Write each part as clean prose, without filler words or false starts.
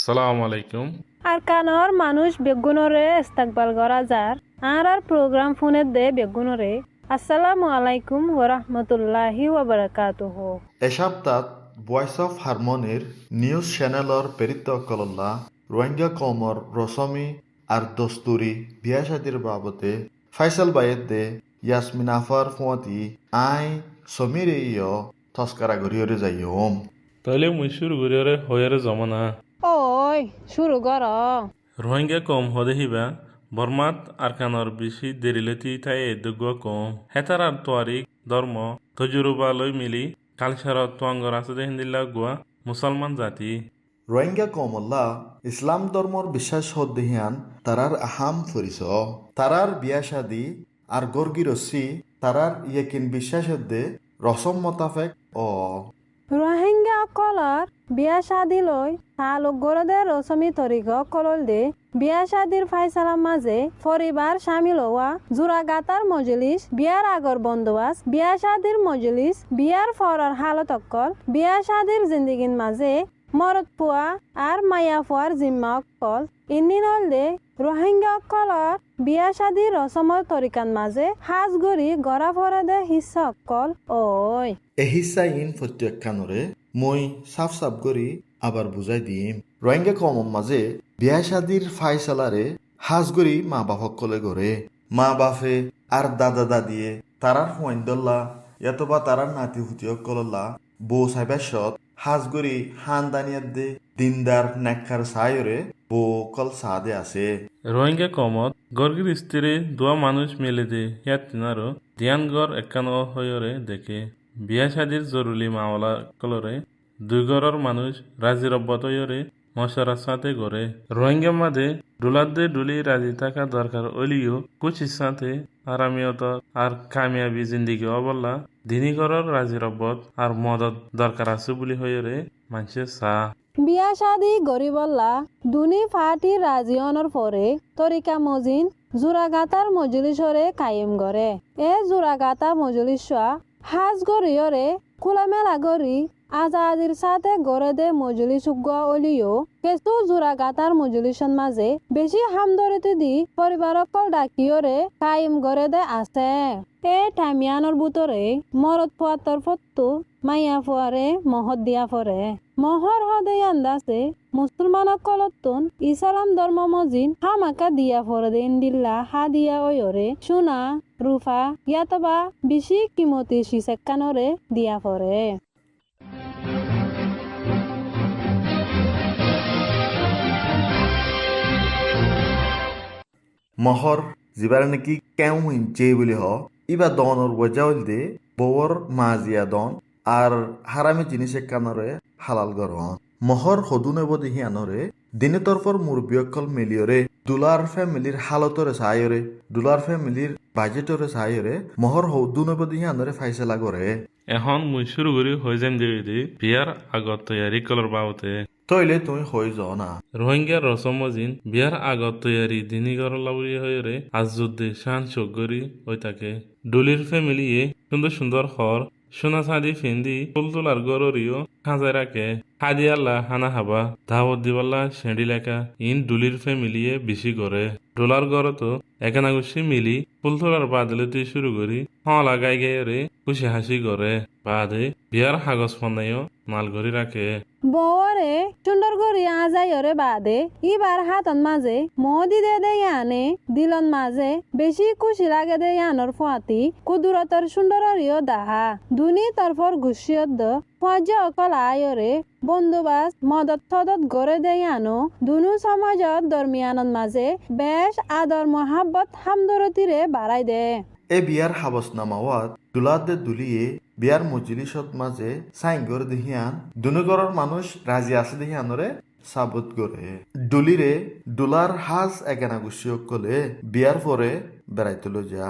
আসসালামু আলাইকুম। আর কানর মানুষ বেগুনরে ইস্তাকবাল করা যার আর প্রোগ্রাম ফোনের দে বেগুনরে আসসালামু আলাইকুম ওয়া রাহমাতুল্লাহি ওয়া বারাকাতুহু। এ সপ্তাহ ভয়েস অফ হারমনির নিউজ চ্যানেলর পেরিত কলল্লা রোহিঙ্গা কমর রসমি আর দস্তুরি বিয়া শাদির বাবতে ফাইসাল বাইয়ের দে ইয়াসমিন আফার ফুয়াতি আই সমীর ইয় তস্কারা গরিয়রে যাইম। তাহলে মুই শুরু করিয়ারে হয়ারে জমানা ওই শুরু কর। রোহিঙ্গা কম হদে হিবা বর্মাত আরকানর বেশি দেরিলেতি তাই এদুগ কম হেতার আর তোয়ারিক ধর্ম তজুরুবা লই মিলি কালচারত তোয়াঙ্গর আছে হিন্দিল্লা গুয়া মুসলমান জাতি রোহিঙ্গা কমল্লা ইসলাম ধর্মর বিশ্বাস হদ্দিহান তারার আহাম ফরিস তারার বিয়া শাদি আর গর্গিরসি তারার ইয়েকিন বিশ্বাস হদ্দে রসম মোতাফেক ও রোহিঙ্গা কলর বিয়া শাদি লই তালুক গরদে রসমি তরিক কলল দে বিয়া শাদির ফাইসালার মাঝে পরিবার শামিল হওয়া জোড়াগাতার মজলিস বিয়ার আগর বন্দোবাস বিয়া শাদির মজলিস বিয়ার ফরর হালত অক্কল বিয়া শাদির জিন্দিগির মাঝে মরদ পুয়া আর মায়া ফুয়ার জিম্মা অক্কল ইন্নি নল দে রোহিঙ্গা অক্কলর বিয়া শাদির রসমর তরিকার মাঝে হাজ গড়ি গড়া ফরদে হিস্সা অক্কল ওই এহিসা ইন প্রত্যেকখানরে মই সাফ সাফ করি আবার বুঝাই দিম রোহিঙ্গা কমর মাঝে বিয়া শাদির ফাইসালারে হাজগরি মা বাপক কলে গড়ে মা বাপে আর দাদা দাদিয়ে তারার হুয়াইন্দল্লা ইয়াতবা তারার নাতি হুতিয়ক কলল্লা বউ সাইবাসত হাজগরি হানদানিয়াত দে দিনদার নেকখার সায়রে বউ কল সাদে আছে রোহিঙ্গা কমত গর্গির স্ত্রী দোয়া মানুষ মেলে দে ইয়াত তিনারো দিয়ানগর একান হয়রে দেখে বিয়া শাদির জরুরি মামলা কলরে দুই ঘরের মানুষ রাজি রব্বত হয়রে মশারা সাথে গড়ে রোহিঙ্গা মাদে ডুলাদে ডুলি রাজি থাকা দরকার অলিও কুচির সাথে আরামিয়ত আর কামিয়াবি জিন্দিগি অবল্লা দিনী ঘরের রাজি রব্বত আর মদত দরকার আছে বলি হয়রে মানুষের চা বিয়া শাদি গরিবল্লা দুনি ফাটি রাজিয়নের পরে তরিকা মজিন জোড়াগাতার মজলিসরে কায়েম করে এ জোড়াগাতা মজলিস হাজ গরিয়রে খোলামেলা গরি আজাদির সাথে গড়ে দে মজলিস উগ্গা অলিও কেসু জোড়াগাতার মজলিসন মাঝে বেশি হামদরিতে দি পরিবারকল ডাকিয়রে কায়েম গড়ে দে আছে এ টাইমিয়ানোর বুতরে মরদ ফুয়ার তরফতো মাইয়া ফুয়ারে মহৎ দিয়া ফরে মহর হদে আন্দাজে মুসলমানক কলতুন ইসলাম ধর্ম মজিন হামাকা দিয়া ফরে দে ইন্দিল্লা হা দিয়া ওয়রে সোনা রুফা ইয়াতবা বেশি কিমতি শিসেক্কানরে দিয়া ফরে মহর যিবাৰ নেকি কেও ইঞ্চে বুলি হ ইবা দনৰ ওয়াজাউল দে বৱৰ মাজিয়া দন আর হারামি জিনিস কানরে হালাল গরহন মহর হদুনে বদিহি আনরে দিনে তরফর মুরব্বিয়কল মিলিয়রে দুলার ফ্যামিলির হালতরে সায়রে দুলার ফ্যামিলির বাজেটরে সায়রে মহর হদুনে বদিহি আনরে ফাইসলা করে এখন মুই শুরু করি হয়ে যাম যে বিয়ার আগত তৈয়ারি কলর বাবতে তইলে তুই হয়ে যাও না রোহিঙ্গার রসমজিন বিয়ার আগত তৈয়ারি দিনী ঘর লাউরি হয়ে আজুদ্দে শান চোখগরি ওই তাকে ডুলির ফ্যামিলিয়ে সুন্দর সুন্দর হর সোনা চাঁদি ফিন্দি ফুল তোলার গরিও খাঁজায় রাখে হাদিয়াল্লা হানা হাবা ধাবত দিবাল্লা সেঁড়ি লেখা ইন ডুলির ফ্যামিলিয়ে বেশি করে ডোলার গড়তো একানাগুসি মিলি ফুল তোলার বাদলে তুই শুরু করি হলা গাই গাইরে খুশি হাসি করে বাদে বিয়ার কাগজ ফন্দাইও মাল ঘরি রাখে বরে সুন্দর করি আজাইরে বাদে ইবার হাতন মাঝে মদি দে দে আনে দিলন মাঝে বেশি খুশি লাগে দে আনর ফুয়াতি কুদুরতর সুন্দরীয় দাহা দুনি তরফর ঘুষিয়ত দ ফজ অকল আয়রে বন্দোবাস মদত থদত গড়ে দে আনো দুনু সমাজত দরমিয়ানত মাঝে বেশ আদর মহাব্বত হামদরতিরে বাড়াই দে এ বিয়ার হাবস নামাওয়াত দুলাদে দুলিয়ে বিয়ার মজলিসত মাঝে সাইঙ্গর দেহিয়ান দুনুগরের মানুষ রাজি আছে দেহিয়ানরে সাবত করে ডুলিরে ডুলার হাজ একানা গুছিয়ক কলে বিয়ার পরে বেড়াইতে লো যা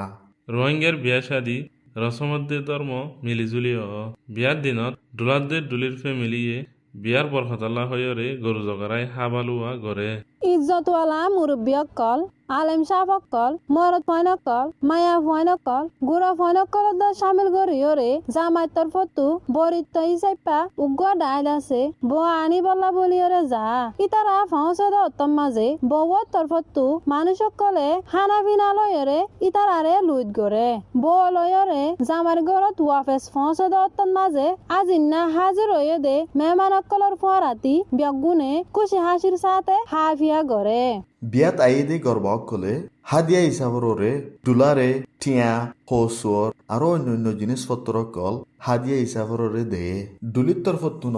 রোহিঙ্গার বিয়া শাদি রসমদ্দে ধর্ম মিলিজুলিও বিয়ার দিনত ডুলাদ্দে ডুলির ফ্যামিলিয়ে বিয়ার বরখতাল্লা হয়রে গরু জগারাই হাবালুয়া গড়ে ইজ্জতওয়ালা মুরব্বী অকল আলেম সাহসকল মরদ ফয়নকল মায়া ফয়নকল গুড়া ফয়নকল সামিল গরিয়রে জামাইতর ফতু বরিত্ত ইসাইপা উগ্র ডাইল আছে বো আনি বল্লা বলিয়রে যা ইতারা ফসদ উত্তম মাঝে বউর তরফতু মানুষকলে খানা পিনা লয়রে ইতারারে লুইত গরে বউ লয়রে জামার ঘরত ওয়াফেস ফসদ উত্তম মাঝে আজিন্না হাজির হয়ে দে মেহমানকলর ফরাতি ব্যগুনে খুশি হাসির সাথে হাফিয়া গরে বিয়াত আইদে গর্বকলে হাদিয়া হিসাবরে ডুলারে টিয়া হসুর আরো অন্যান্য জিনিসপত্র কল হাদিয়া হিসাবরে দে ডুলির তরফতুন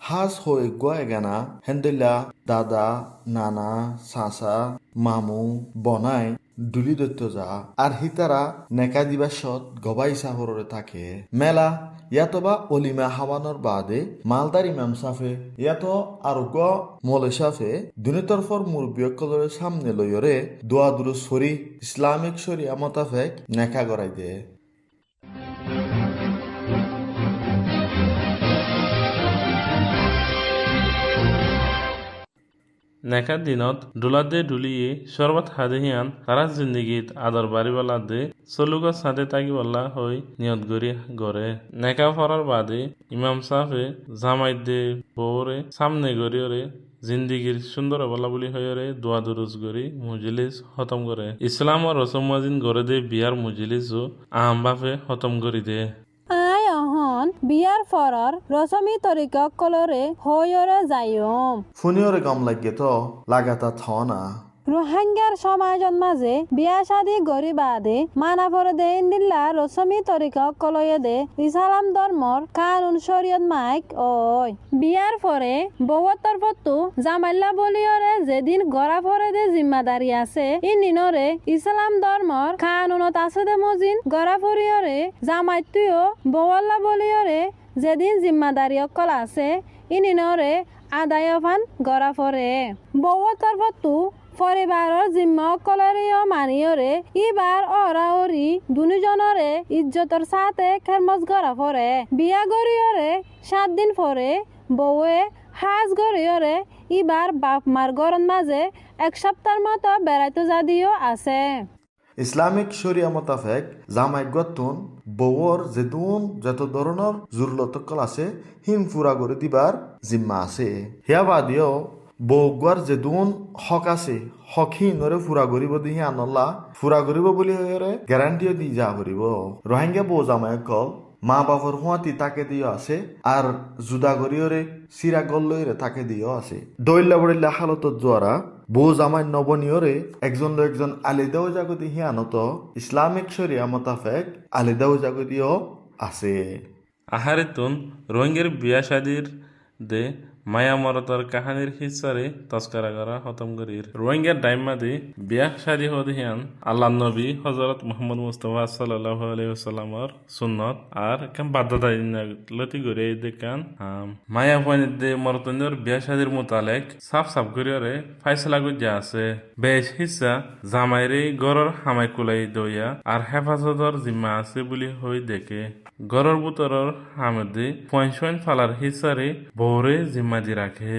হাজ হয়ে গোয়া এগানা হেন্দেলা দাদা নানা চাচা মামু বনাই ডুলি দৈত্য যা আর হিতারা নেকা দিবাসত গবা হিসাবরে থাকে মেলা ইয়াতবা অলিমা হাওয়ানোর বাদে মালদার ইমাম সাফে ইয়াত আরোগ্য মলে সাফে দুনিতরফর মুরব্বিয়কলরে সামনে লইরে দোয়া দুরু সরি ইসলামিক শরিয়া মোতাবেক নেকা গড়াই দে নেকার দিনত ডুলাদে ডুলিয়ে সর্বত হাদেহিয়ান তারা জিন্দিগিত আদর বাড়িওয়ালা দে চলুগর সাথে তাকিবল্লা হই নিয়ত গরি গড়ে নেকা ফরার বাদে ইমাম সাফে জামাই দে বউরে সামনে গরিয়রে জিন্দিগির সুন্দর বলা বলি হয়রে দোয়া দুরুজ গরি মুজলিস খতম করে ইসলাম ও রসমাজিন গড়ে দে বিয়ার মুজলিসও আহম বাফে খতম করি দে আই অহন বিয়ার ফরর রসমি তরিকক কলরে হয়রে যাইম ফুনিয়রে গম লাগে তো লাগাতা থনা রোহিঙ্গার সমাজত মাঝে বিয়া শাদি গরি বাদে মানা পরে দে ইন্দিল্লা রসমি তরিকক কলয়ে দে ইসলাম ধর্মর কানুন শরীয়ত মাইক ওই বিয়ার পরে বউর তরফতু জামাইল্লা বলিয়রে যেদিন গড়া পরে দে জিম্মাদারি আছে ইন্দিনরে ইসলাম ধর্মর কানুনত আছে দে মজিন গড়া পরিয়রে জামাইতুও বউল্লা বলিয়রে যেদিন জিম্মাদারি অকল আছে ইন্দিনরে আদায়ফান গড়া পরে বউর তরফতু পরিবাৰৰ জিম্মা অকলৰেও মানিয়ৰে ইবাৰ অৰাউৰি দুজনৰে ইজ্জতৰ সাথে খেৰমজ গৰা পৰে বিয়া গৰিয়ৰে 7 দিন পৰে বউয়ে হাজ গৰিয়ৰে ইবাৰ বাপ মাৰ গৰণ মাঝে 1 সপ্তাহৰ মতো বেড়াইতো যদিও আছে ইসলামিক শরিয়া মোতাবেক জামাই গতুন বউর যেদুন যত ধরনের জুরলতকল আছে হিম ফুরা করে দিবার জিম্মা আছে হিয়া বাদিও বউগুয়ার যেদুন হক আছে হকহীনরে ফুরা করিব দিহি আনল্লা ফুরা করিব বুলি হয়ে গ্যারান্টিও দি যা করিব রোহিঙ্গা বউ জামাই কল মা বাপর হুঁয়াতি তাকে দিও আছে আর জুদা করিওরে সিরা গল্লইরে তাকে দিও আছে দইল্লা বড়িল্লা হালতত জোয়ারা বউ জামাই নবনীয়রে একজন আলিদাও জাগতি হিয়ানত ইসলামিক শরিয়া মোতাবেক আলিদাও জাগতিও আছে আহারিতুন রোহিঙ্গার বিয়া শাদির দে মায়া মরতর কাহানির হিসারে তস্করা করা খতম করির রোহিঙ্গার ডাইমাদি বিয়া শাদি হদিয়ান আল্লাহ নবী হযরত মুহাম্মদ মুস্তাফা সাল্লাল্লাহু আলাইহি ওয়াসাল্লামর সুন্নত আর কাম বাধ্যতা লতি গরে দেখান মায়া পয়েন্ট দে মরতনের বিয়া শাদির মোতালেক সাফ করিরে ফাইসলা গজ্জা আছে বেশ হিসা জামাইরে গরর হামাই কুলাই দইয়া আর হেফাজতর জিম্মা আছে বুলি হই দেখে গরর বুতরর হামদে পয়েন্ট ফালার হিসারে বহরে জিম্মা দি রাখে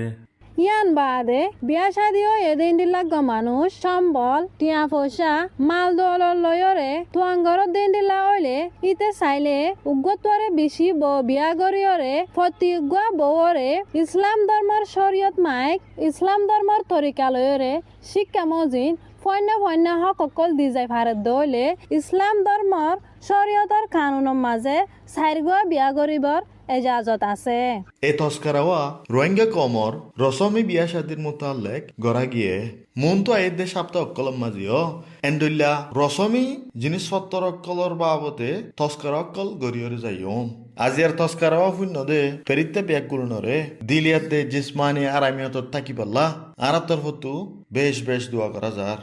ইয়ান বাদে বিয়া শাদিও এদিন দিলাগ মানুষ সম্বল টিয়া পয়সা মাল দলর লয়রে তুয়াঙ্গর দিন দিলা হইলে ইতে চাইলে উগ্গতরে বেশি বিয়া গরিয়রে ফতিগুয়া বউরে ইসলাম ধর্মর শরীয়ত মাইক ইসলাম ধর্মর তরিকা লয়রে শিক্ষা মজিন ফন্য হক অকল দি যায় ভারত দইলে ইসলাম ধর্মর শরীয়তর কানুনের মাঝে চাইরগুয়া বিয়া গরিবর এজাজত আছে এই তস্কারাওয়া রোহিঙ্গা কমর রসমি বিয়া শাদির মোতালেক গড়া গিয়ে মন তো আইদে সপ্তাহ অকলম মাজিও এন্ডুল্লা রসমি জিনিসপত্র অকলর বাবতে তস্কার অকল গড়িয়রে যাইও আজিয়ার তস্কারাওয়া শূন্য দে ফেরিতে ব্যাগ গুলনরে দিলিয়াতে জিসমানি আরামিয়ত থাকি পাল্লা আর তরফতু বেশ দোয়া করা যার